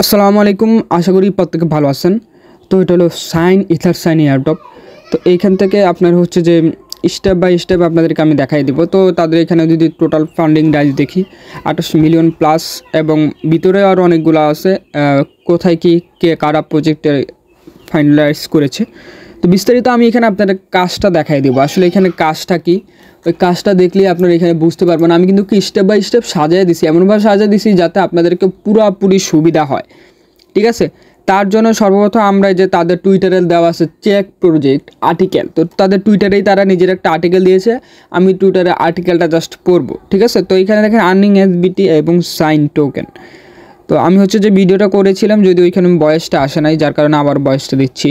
আসসালামু আলাইকুম, আশা করি প্রত্যেকে ভালো আছেন। তো এটা হলো সাইন ইথার সাইন এয়ারড্রপ। তো এইখান থেকে আপনার হচ্ছে যে স্টেপ বাই স্টেপ আপনাদেরকে আমি দেখাই দিব। তো তাদের এখানে যদি টোটাল ফান্ডিং রাইজ দেখি 28 মিলিয়ন প্লাস, এবং ভিতরে আরও অনেকগুলো আছে কোথায় কি কে কারা প্রজেক্টে ফাইনালাইজ করেছে। তো বিস্তারিত আমি এখানে আপনাদের কাজটা দেখাই দেবো। আসলে এখানে কাজটা কি, ওই কাজটা দেখলেই আপনারা এখানে বুঝতে পারবেন। আমি কিন্তু কি স্টেপ বাই স্টেপ সাজিয়ে দিছি, এমনভাবে সাজিয়ে দিছি যাতে আপনাদেরকে পুরোপুরি সুবিধা হয়। ঠিক আছে, তার জন্য সর্বপ্রথম আমরা যে তাদের টুইটারে দেওয়া আছে চেক প্রজেক্ট আর্টিকেল, তো তাদের টুইটারেই তারা নিজের একটা আর্টিকেল দিয়েছে। আমি টুইটারে আর্টিকেলটা জাস্ট পড়বো। ঠিক আছে, তো এখানে দেখেন আর্নিং এসবিটি এবং সাইন টোকেন। তো আমি হচ্ছে যে ভিডিওটা করেছিলাম, যদি ওইখানে বয়সটা আসে নাই, যার কারণে আবার বয়সটা দিচ্ছি।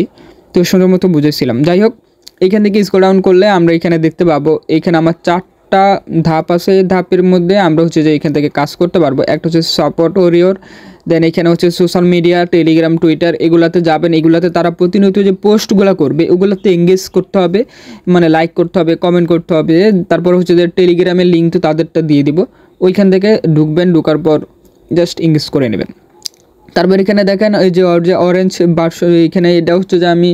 তো সুন্দর মতো বুঝেছিলাম। যাই হোক, এইখান থেকে স্ক্রল ডাউন করলে আমরা এখানে দেখতে পাবো এইখানে আমার 4টা ধাপ আছে। ধাপের মধ্যে আমরা হচ্ছে যে এখান থেকে কাজ করতে পারবো। একটা হচ্ছে সাপোর্ট ওরিওর, দেন এখানে হচ্ছে সোশ্যাল মিডিয়া, টেলিগ্রাম, টুইটার, এগুলাতে যাবেন। এগুলাতে তারা প্রতিনিয়ত যে পোস্টগুলো করবে ওগুলোতে এঙ্গেজ করতে হবে, মানে লাইক করতে হবে, কমেন্ট করতে হবে। তারপর হচ্ছে যে টেলিগ্রামের লিঙ্ক তো তাদেরটা দিয়ে দিব, ওইখান থেকে ঢুকবেন, ঢুকার পর জাস্ট এঙ্গেজ করে নেবেন। তারপর এখানে দেখেন ওই যে অরেঞ্জ বার্স, এখানে এটা হচ্ছে যে আমি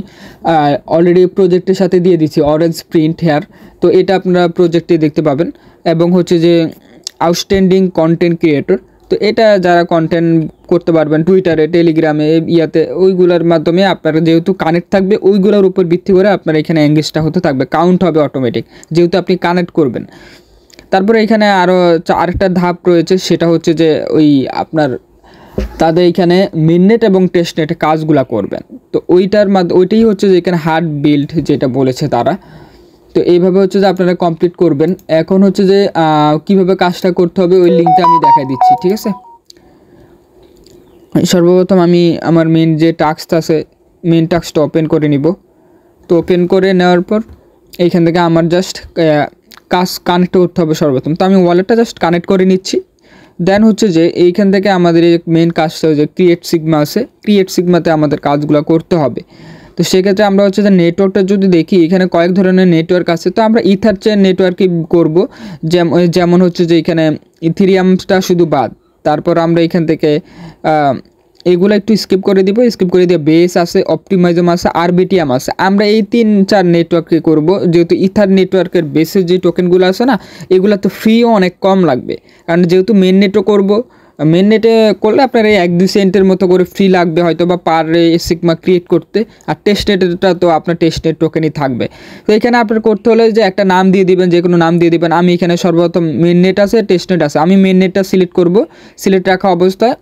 অলরেডি প্রজেক্টের সাথে দিয়ে দিচ্ছি অরেঞ্জ প্রিন্ট হেয়ার। তো এটা আপনারা প্রজেক্টে দেখতে পাবেন। এবং হচ্ছে যে আউটস্ট্যান্ডিং কন্টেন্ট ক্রিয়েটর, তো এটা যারা কন্টেন্ট করতে পারবেন টুইটারে, টেলিগ্রামে, ইয়াতে, ওইগুলোর মাধ্যমে আপনারা যেহেতু কানেক্ট থাকবে, ওইগুলোর উপর ভিত্তি করে আপনার এখানে এঙ্গেজটা হতে থাকবে, কাউন্ট হবে অটোমেটিক, যেহেতু আপনি কানেক্ট করবেন। তারপরে এখানে আরও আরেকটা ধাপ রয়েছে, সেটা হচ্ছে যে ওই আপনার তাদের এখানে মিননেট এবং টেস্টনেট কাজগুলো করবেন। তো ওইটাই হচ্ছে যে এখানে হার্ড বিল্ড যেটা বলেছে তারা। তো এইভাবে হচ্ছে যে আপনারা কমপ্লিট করবেন। এখন হচ্ছে যে কীভাবে কাজটা করতে হবে ওই লিঙ্কটা আমি দেখাই দিচ্ছি। ঠিক আছে, সর্বপ্রথম আমি আমার মেন যে টাস্ক আছে, মেন টাস্কটা ওপেন করে নিব। তো ওপেন করে নেওয়ার পর এইখান থেকে আমার জাস্ট কাজ কানেক্ট করতে হবে সর্বপ্রথম। তো আমি ওয়ালেটটা জাস্ট কানেক্ট করে নিচ্ছি। দেন হচ্ছে যে এইখান থেকে আমাদের এই মেন কাজটা যে ক্রিয়েট সিগমা আছে, ক্রিয়েট সিগমাতে আমাদের কাজগুলো করতে হবে। তো সেক্ষেত্রে আমরা হচ্ছে যে নেটওয়ার্কটা যদি দেখি, এখানে কয়েক ধরনের নেটওয়ার্ক আছে। তো আমরা ইথার চেন নেটওয়ার্কই করব, যেমন হচ্ছে যে এখানে ইথেরিয়ামটা শুধু বাদ। তারপর আমরা এখান থেকে এগুলো একটু স্কিপ করে দিব। স্কিপ করে দিয়ে বেস আছে, অপটিমাইজম আছে, আরবিটিএম আছে। আমরা এই 3-4 নেটওয়ার্কে করব, যেহেতু ইথার নেটওয়ার্কের বেসের যে টোকেনগুলো আছে না, এগুলো তো ফ্রিও অনেক কম লাগবে। কারণ যেহেতু মেন নেটও করব, মেন নেটে করলে আপনার এই 1-2 সেন্টের মতো করে ফ্রি লাগবে হয়তো বা পার সিগমা ক্রিয়েট করতে। আর টেস্ট নেটটা তো আপনার টেস্ট নেট টোকেনই থাকবে। তো এখানে আপনার করতে হলে যে একটা নাম দিয়ে দিবেন, যে কোনো নাম দিয়ে দিবেন। আমি এখানে সর্বপ্রথম মেন নেট আছে, টেস্ট নেট আছে, আমি মেন নেটটা সিলেক্ট করব। সিলেক্ট রাখা অবস্থায়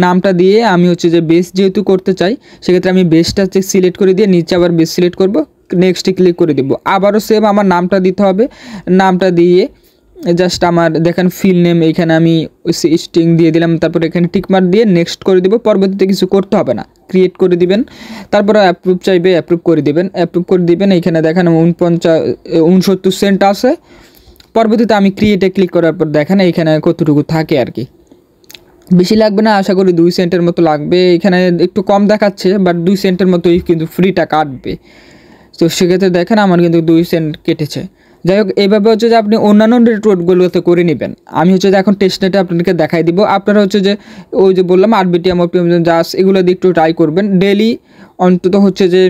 নামটা দিয়ে আমি হচ্ছে যে বেস যেহেতু করতে চাই, সেক্ষেত্রে আমি বেসটা সিলেক্ট করে দিয়ে নিচে আবার বেস সিলেক্ট করব, নেক্সটে ক্লিক করে দেবো। আবারও সেম আমার নামটা দিতে হবে। নামটা দিয়ে জাস্ট আমার দেখেন ফিল নেম, এইখানে আমি স্ট্রিং দিয়ে দিলাম। তারপর এখানে টিকমার্ক দিয়ে নেক্সট করে দেবো। পরবর্তীতে কিছু করতে হবে না, ক্রিয়েট করে দিবেন। তারপরে অ্যাপ্রুভ চাইবে, অ্যাপ্রুভ করে দিবেন। অ্যাপ্রুভ করে দিবেন, এইখানে দেখেন 69 সেন্ট আছে। পরবর্তীতে আমি ক্রিয়েটে ক্লিক করার পর দেখেন এইখানে কতটুকু থাকে আর কি, বেশি লাগবে না, আশা করি 2 সেন্টের মতো লাগবে। এখানে একটু কম দেখাচ্ছে, বাট 2 সেন্টের মতোই কিন্তু ফ্রিটা কাটবে। তো সেক্ষেত্রে দেখেন আমার কিন্তু 2 সেন্ট কেটেছে। যাই হোক, এইভাবে হচ্ছে যে আপনি অন্যান্য নেটওয়ার্কগুলোতে করে নেবেন। আমি হচ্ছে যে এখন টেস্টনেটে আপনাদেরকে দেখাই দিব। আপনারা হচ্ছে যে ওই যে বললাম আরবিটিএম, অপটিমাইজম, জাস্ট এগুলো দিয়ে একটু ট্রাই করবেন। ডেলি অন্তত হচ্ছে যে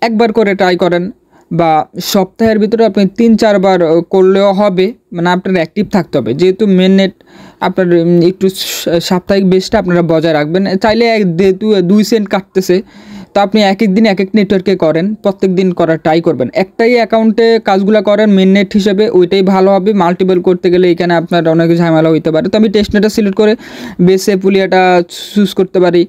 একবার করে ট্রাই করেন, বা সপ্তাহের ভিতরে আপনি 3-4 বার করলেও হবে। মানে আপনার অ্যাক্টিভ থাকতে হবে, যেহেতু মেন নেট আপনার একটু সাপ্তাহিক বেসটা আপনারা বজায় রাখবেন। চাইলে 2 সেন্ট কাটতেছে, তো আপনি এক দিন এক নেটওয়ার্কে করেন, প্রত্যেক দিন করার ট্রাই করবেন। একটাই অ্যাকাউন্টে কাজগুলো করেন মেন নেট হিসেবে, ওইটাই ভালো হবে। মাল্টিপল করতে গেলে এখানে আপনার অনেক ঝামেলা হইতে পারে। তো আমি টেস্ট নেটটা সিলেক্ট করে বেসে পুলিয়াটা চুজ করতে পারি,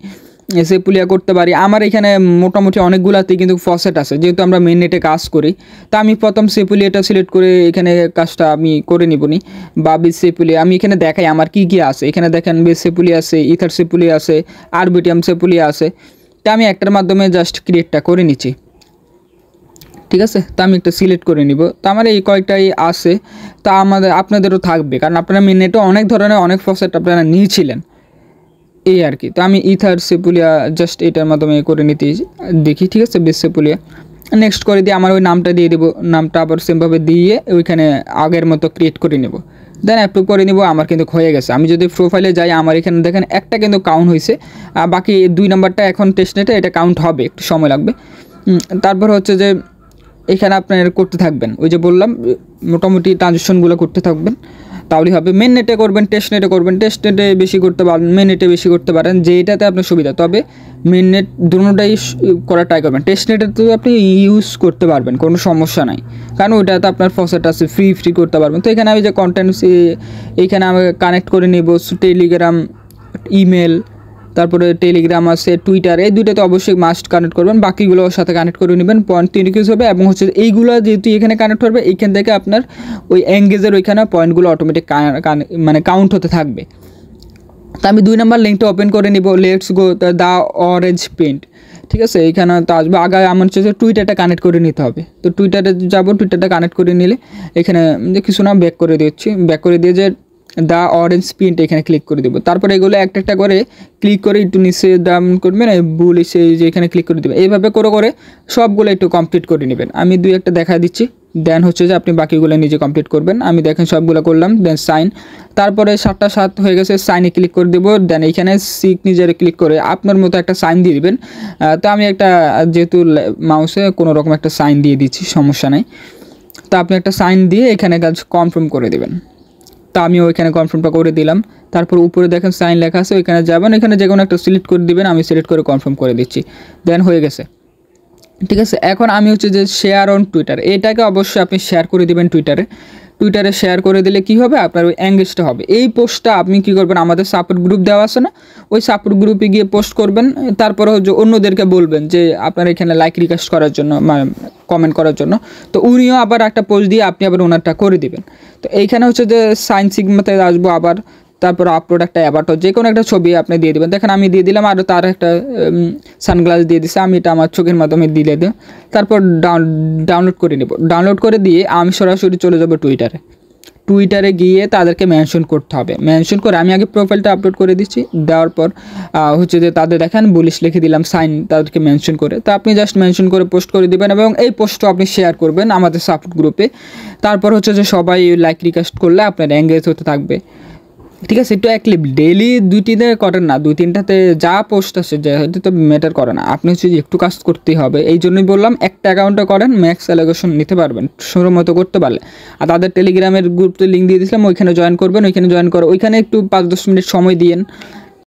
এসে পুলিয়া করতে পারি। আমার এখানে মোটামুটি অনেকগুলাতেই কিন্তু ফসেট আছে, যেহেতু আমরা মেন নেটে কাজ করি। তো আমি প্রথম সেপুলিয়াটা সিলেক্ট করে এখানে কাজটা আমি করে নিবনি। বা বেস সেপুলিয়া আমি এখানে দেখাই আমার কী কী আছে। এখানে দেখেন বেস সেপুলিয়া আছে, ইথার সেপুলিয়া আছে, আরবিটিএম সেপুলিয়া আছে। তা আমি একটার মাধ্যমে জাস্ট ক্রিয়েটটা করে নিচ্ছি। ঠিক আছে, তা আমি একটা সিলেক্ট করে নিব। তো আমার এই কয়েকটাই আছে, তা আপনাদেরও থাকবে, কারণ আপনারা মেন নেটে অনেক ধরনের অনেক ফসেট আপনারা নিয়েছিলেন এই আর কি। তো আমি ইথার সেপুলিয়া জাস্ট এটার মাধ্যমে করে নিতে দেখি। ঠিক আছে, বেস সেপুলিয়া নেক্সট করে দিয়ে আমার ওই নামটা দিয়ে দেবো। নামটা আবার সেমভাবে দিয়ে ওইখানে আগের মতো ক্রিয়েট করে নেব। দেন অ্যাপ্রুভ করে নিব। আমার কিন্তু হয়ে গেছে। আমি যদি প্রোফাইলে যাই আমার এখানে দেখেন একটা কিন্তু কাউন্ট হয়েছে, বাকি 2 নাম্বারটা এখন টেস্টনেটে এটা কাউন্ট হবে, একটু সময় লাগবে। তারপর হচ্ছে যে এখানে আপনার করতে থাকবেন, ওই যে বললাম মোটামুটি ট্রানজেকশনগুলো করতে থাকবেন, তাহলেই হবে। মেন নেটে করবেন, টেস্ট নেটে করবেন, টেস্ট নেটে বেশি করতে পারেন, মেন নেটে বেশি করতে পারেন, যেটাতে আপনার সুবিধা। তবে মেন নেট দুটোটাই করা ট্রাই করবেন। টেস্ট নেটে তো আপনি ইউজ করতে পারবেন, কোনো সমস্যা নাই, কারণ ওইটাতে আপনার ফসেট আছে, ফ্রি করতে পারবেন। তো এখানে আমি যে কন্টেন্ট এইখানে আমি কানেক্ট করে নেব টেলিগ্রাম, ইমেল, তারপরে টেলিগ্রাম আছে, টুইটার, এই দুইটাতে অবশ্যই মাস্ট কানেক্ট করবেন, বাকিগুলোর সাথে কানেক্ট করে নেবেন। পয়েন্ট 3 ইউজ হবে এবং হচ্ছে এইগুলো যেহেতু এখানে কানেক্ট করবে, এইখান থেকে আপনার ওই এঙ্গেজের ওইখানে পয়েন্টগুলো অটোমেটিক মানে কাউন্ট হতে থাকবে। তো আমি 2 নাম্বার লিঙ্কটা ওপেন করে নিব। Let's go the orange paint, ঠিক আছে। এইখানে তো আসবে। আগে আমার হচ্ছে টুইটারটা কানেক্ট করে নিতে হবে। তো টুইটারে যাবো, টুইটারটা কানেক্ট করে নিলে এখানে যে কিছু না ব্যাক করে দিচ্ছি, ব্যাক করে দিয়ে যে দ্য অরেঞ্জ প্রিন্ট এখানে ক্লিক করে দেবো। তারপরে এগুলো একটা একটা করে ক্লিক করে একটু নিচে দাম করবেন, বুল এসে যে এখানে ক্লিক করে দেবেন। এইভাবে করে করে সবগুলো একটু কমপ্লিট করে নেবেন। আমি 2-1টা দেখা দিচ্ছি, দেন হচ্ছে যে আপনি বাকিগুলো নিজে কমপ্লিট করবেন। আমি দেখেন সবগুলো করলাম, দেন সাইন, তারপরে 7টা 7 হয়ে গেছে, সাইনে ক্লিক করে দেবো। দেন এইখানে সিগনেচারে ক্লিক করে আপনার মতো একটা সাইন দিয়ে দিবেন। তো আমি একটা যেহেতু মাউসে কোনো রকম একটা সাইন দিয়ে দিচ্ছি, সমস্যা নেই। তো আপনি একটা সাইন দিয়ে এখানে কাজ কনফার্ম করে দেবেন। তা আমি ওইখানে কনফার্মটা করে দিলাম। তারপর উপরে দেখেন সাইন লেখা আছে, ওইখানে যাবেন, এখানে যে কোনো একটা সিলেক্ট করে দিবেন। আমি সিলেক্ট করে কনফার্ম করে দিচ্ছি, দেন হয়ে গেছে, ঠিক আছে। এখন আমি হচ্ছে যে শেয়ার অন টুইটার, এটাকে অবশ্যই আপনি শেয়ার করে দিবেন টুইটারে শেয়ার করে দিলে কি হবে, আপনার ওই এঙ্গেজটা হবে। এই পোস্টটা আপনি কি করবেন, আমাদের সাপোর্ট গ্রুপ দেওয়া আছে না, ওই সাপোর্ট গ্রুপে গিয়ে পোস্ট করবেন। তারপরে হচ্ছে অন্যদেরকে বলবেন যে আপনার এখানে লাইক রিকোয়েস্ট করার জন্য, কমেন্ট করার জন্য। তো উনিও আবার একটা পোস্ট দিয়ে আপনি আবার ওনারটা করে দিবেন। তো এইখানে হচ্ছে যে সাইন সিগমাতে আসবো আবার, তারপর আপলোড একটা অ্যাভাটার, যে কোনো একটা ছবি আপনি দিয়ে দেবেন। দেখেন আমি দিয়ে দিলাম, আর তার একটা সানগ্লাস দিয়ে দিচ্ছে, আমি এটা আমার চোখের মাধ্যমে দিলে দিই। তারপর ডাউনলোড করে নেব। ডাউনলোড করে দিয়ে আমি সরাসরি চলে যাব টুইটারে গিয়ে তাদেরকে মেনশন করতে হবে। মেনশন করে আমি আগে প্রোফাইলটা আপলোড করে দিচ্ছি, দেওয়ার পর হচ্ছে যে তাদের দেখেন বুলিশ লিখে দিলাম সাইন, তাদেরকে মেনশন করে। তো আপনি জাস্ট মেনশন করে পোস্ট করে দিবেন এবং এই পোস্টটা আপনি শেয়ার করবেন আমাদের সাপোর্ট গ্রুপে। তারপর হচ্ছে যে সবাই লাইক রিকোয়েস্ট করলে আপনার এঙ্গেজ হতে থাকবে, ঠিক আছে। একটু অ্যাক্টিভ ডেইলি 2-3তে করেন না, 2-3টাতে যা পোস্ট আসে যে হয়তো তো ম্যাটার করে না, আপনি হচ্ছে যে একটু কাজ করতেই হবে। এই জন্যই বললাম একটা অ্যাকাউন্টে করেন, ম্যাক্স অ্যালোকেশন নিতে পারবেন সময় মতো করতে পারলে। আর তাদের টেলিগ্রামের গ্রুপে লিঙ্ক দিয়ে দিয়েছিলাম, ওইখানে জয়েন করবেন। ওইখানে জয়েন করে ওইখানে একটু 5-10 মিনিট সময় দিয়েন,